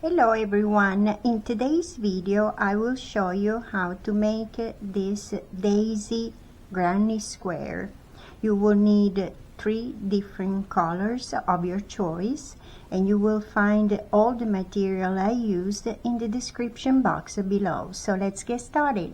Hello everyone, in today's video I will show you how to make this daisy granny square. You will need 3 different colors of your choice, and you will find all the material I used in the description box below. So let's get started.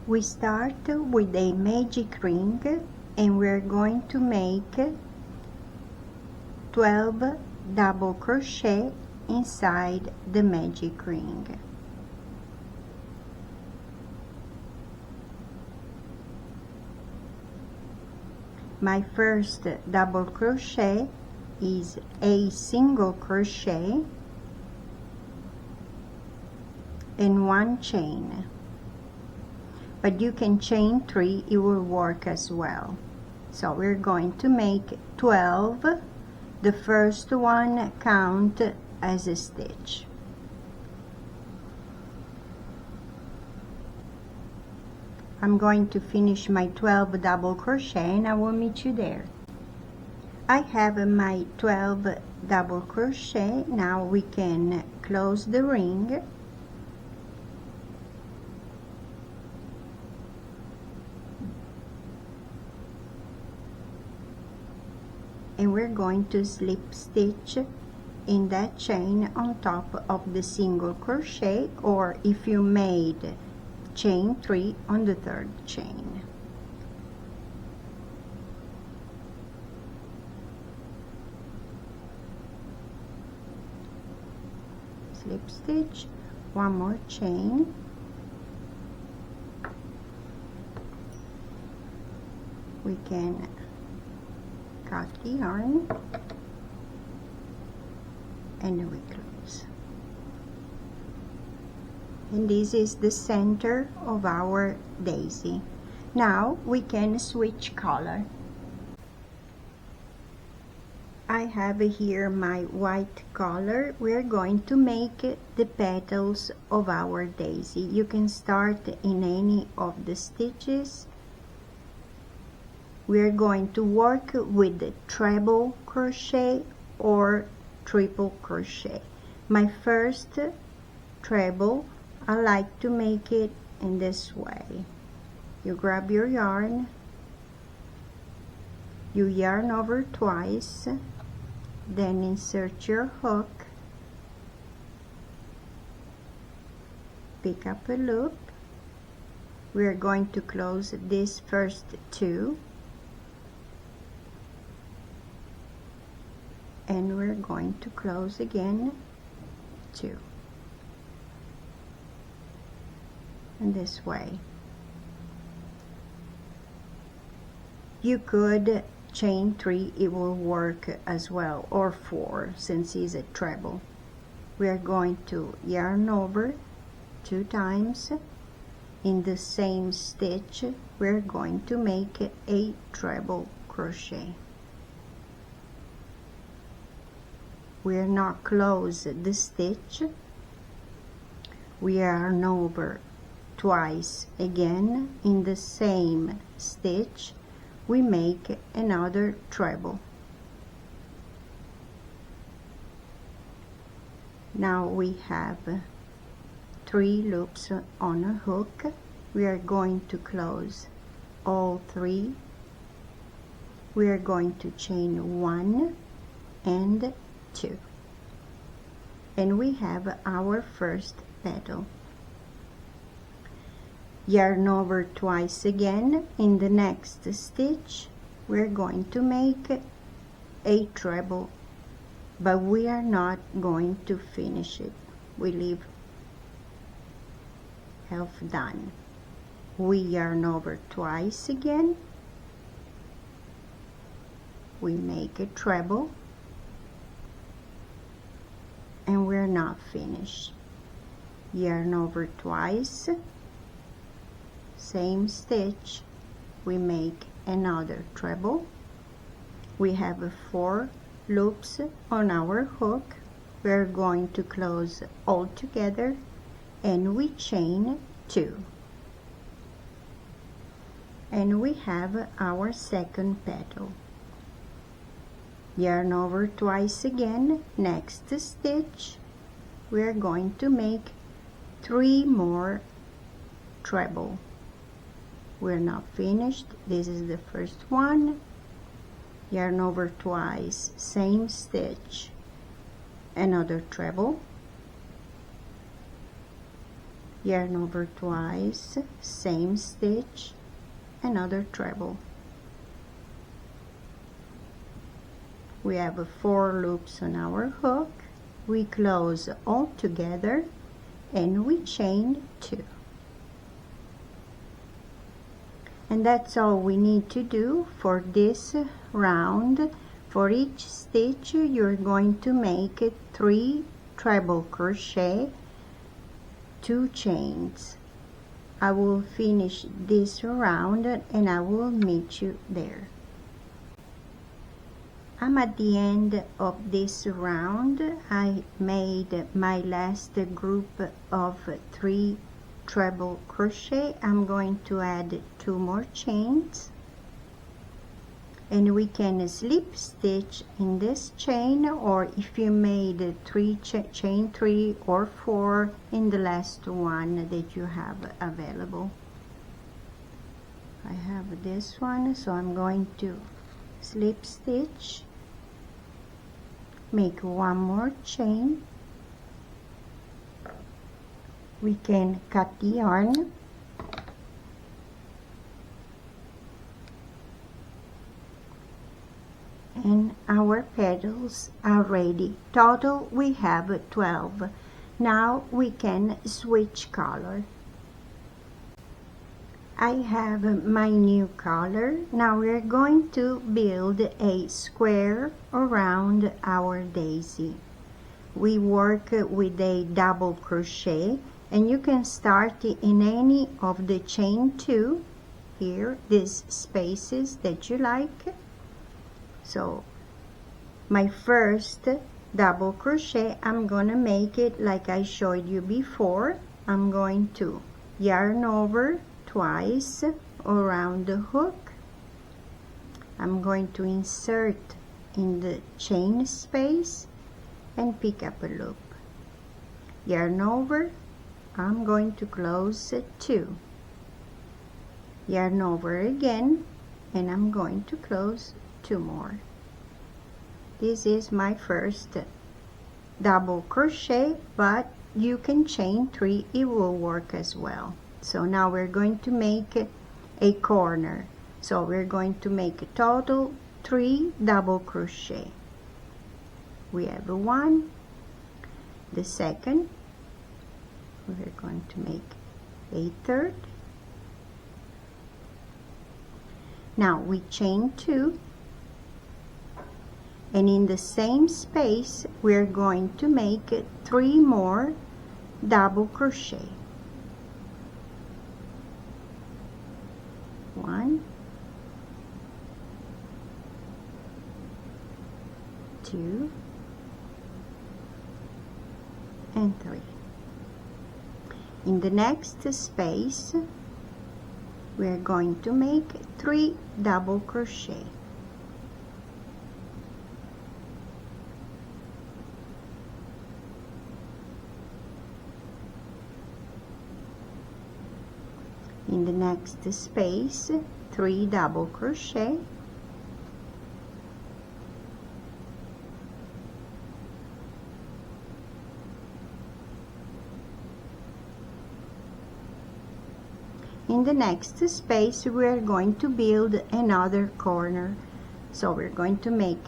We start with a magic ring, and we're going to make 12 double crochet inside the magic ring. My first double crochet is a single crochet and 1 chain, but you can chain 3, it will work as well. So we're going to make 12. The first one count as a stitch. I'm going to finish my 12 double crochet and I will meet you there. I have my 12 double crochet. Now we can close the ring. And we're going to slip stitch in that chain on top of the single crochet, or if you made chain 3 on the 3rd chain. Slip stitch, 1 more chain, we can cut the yarn and we close. And this is the center of our daisy. Now we can switch color. I have here my white color. We're going to make the petals of our daisy. You can start in any of the stitches. We're going to work with the treble crochet or triple crochet. My first treble, I like to make it in this way. You grab your yarn, you yarn over twice, then insert your hook, pick up a loop. We're going to close these first 2, and we're going to close again 2, and this way. You could chain 3, it will work as well, or 4 since it's a treble. We are going to yarn over 2 times. In the same stitch we're going to make a treble crochet. We'll not close the stitch. We yarn over twice again. In the same stitch we make another treble. Now we have 3 loops on a hook. We are going to close all 3. We are going to chain 1 and 2, and we have our first petal. Yarn over twice again. In the next stitch we're going to make a treble, but we are not going to finish it. We leave half done. We yarn over twice again, we make a treble, and we're not finished. Yarn over twice, same stitch, we make another treble. We have 4 loops on our hook. We're going to close all together and we chain 2, and we have our second petal. yarn over twice again. Next stitch we're going to make 3 more treble. We're not finished. This is the first one. Yarn over twice, same stitch, another treble, yarn over twice, same stitch, another treble. We have 4 loops on our hook. We close all together and we chain 2. And that's all we need to do for this round. For each stitch you're going to make 3 treble crochet, 2 chains. I will finish this round and I will meet you there. I'm at the end of this round. I made my last group of 3 treble crochet. I'm going to add 2 more chains, and we can slip stitch in this chain, or if you made 3 chain 3 or 4 in the last one that you have available. I have this one, so I'm going to slip stitch, make 1 more chain. We can cut the yarn and our petals are ready. Total we have 12. Now we can switch color. I have my new color. Now we're going to build a square around our daisy. We work with a double crochet, and you can start in any of the chain 2 here, these spaces that you like. So my first double crochet, I'm gonna make it like I showed you before. I'm going to yarn over twice around the hook. I'm going to insert in the chain space and pick up a loop, yarn over. I'm going to close 2, yarn over again, and I'm going to close 2 more. This is my first double crochet, but you can chain 3, it will work as well. So now we're going to make a corner. So we're going to make a total 3 double crochet. We have 1, the second, we're going to make a third. Now we chain 2, and in the same space we're going to make 3 more double crochet. 1, 2, and 3. In the next space we're going to make 3 double crochet. In the next space 3 double crochet. In the next space we are going to build another corner, so we're going to make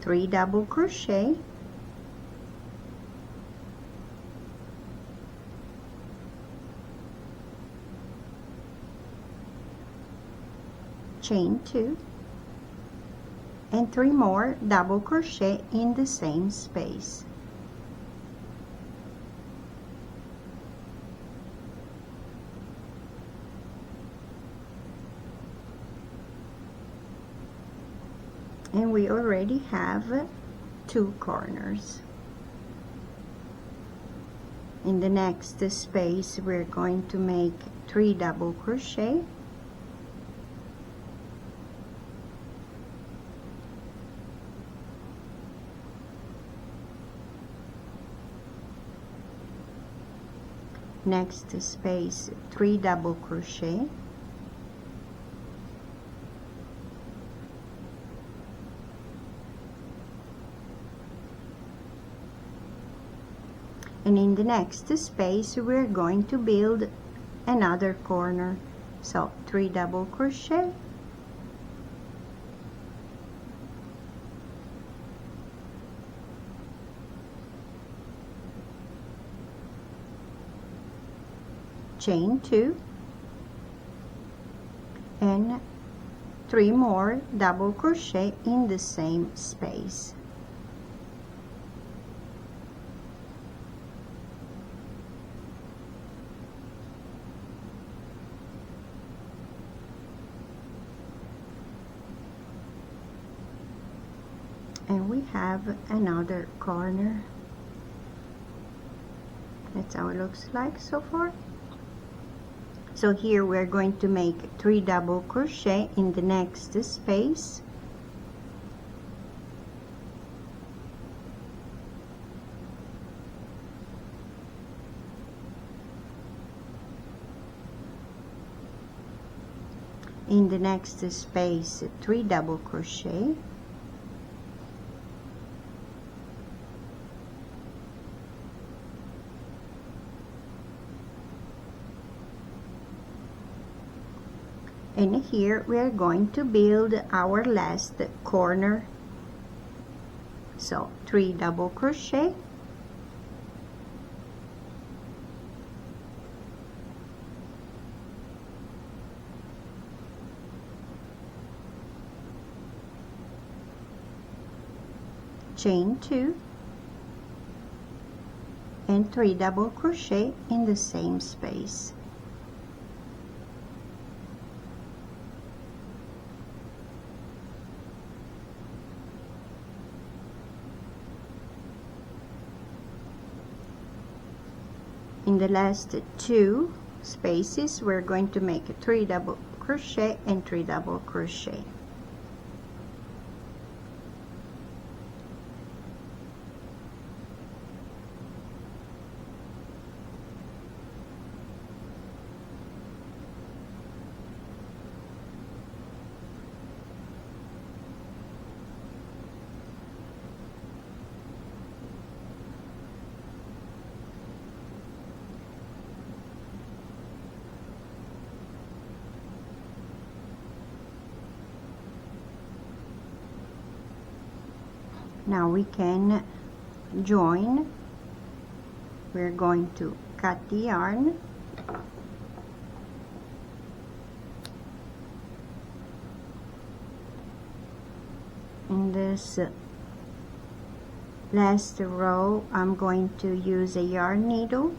3 double crochet, chain 2, and 3 more double crochet in the same space. And we already have 2 corners. In the next space we're going to make 3 double crochet, next space 3 double crochet, and in the next space we're going to build another corner. So 3 double crochet, chain 2, and 3 more double crochet in the same space. And we have another corner. That's how it looks like so far. So here we're going to make 3 double crochet in the next space, in the next space 3 double crochet, and here we are going to build our last corner. So 3 double crochet, chain 2, and 3 double crochet in the same space. In the last 2 spaces we're going to make 3 double crochet and 3 double crochet. Now we can join. We're going to cut the yarn, in this last row I'm going to use a yarn needle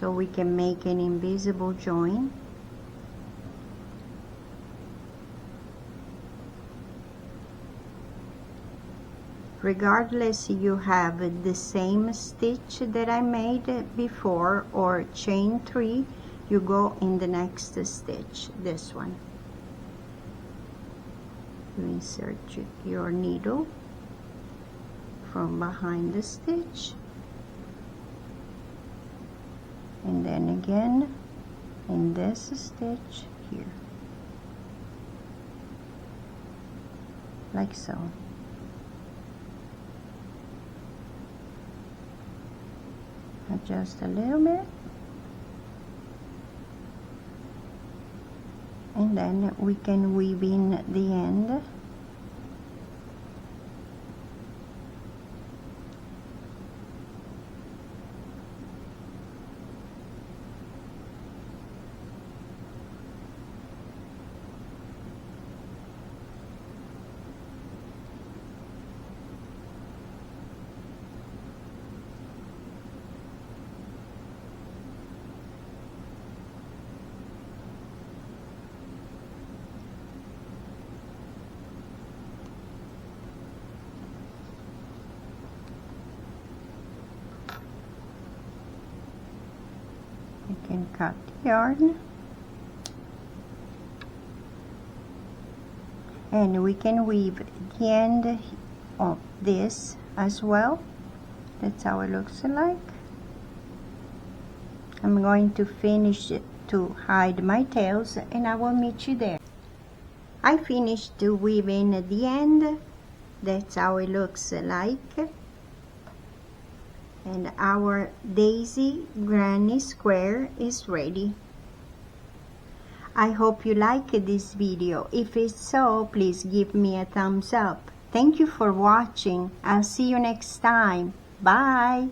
so we can make an invisible join. Regardless you have the same stitch that I made before or chain 3, you go in the next stitch, this one. You insert your needle from behind the stitch, and then again in this stitch here, like so. Adjust a little bit, and then we can weave in the end. You can cut the yarn, and we can weave the end of this as well. That's how it looks like. I'm going to finish to hide my tails, and I will meet you there. I finished weaving at the end. That's how it looks like. And our daisy granny square is ready. I hope you liked this video. If it's so, please give me a thumbs up. Thank you for watching. I'll see you next time. Bye.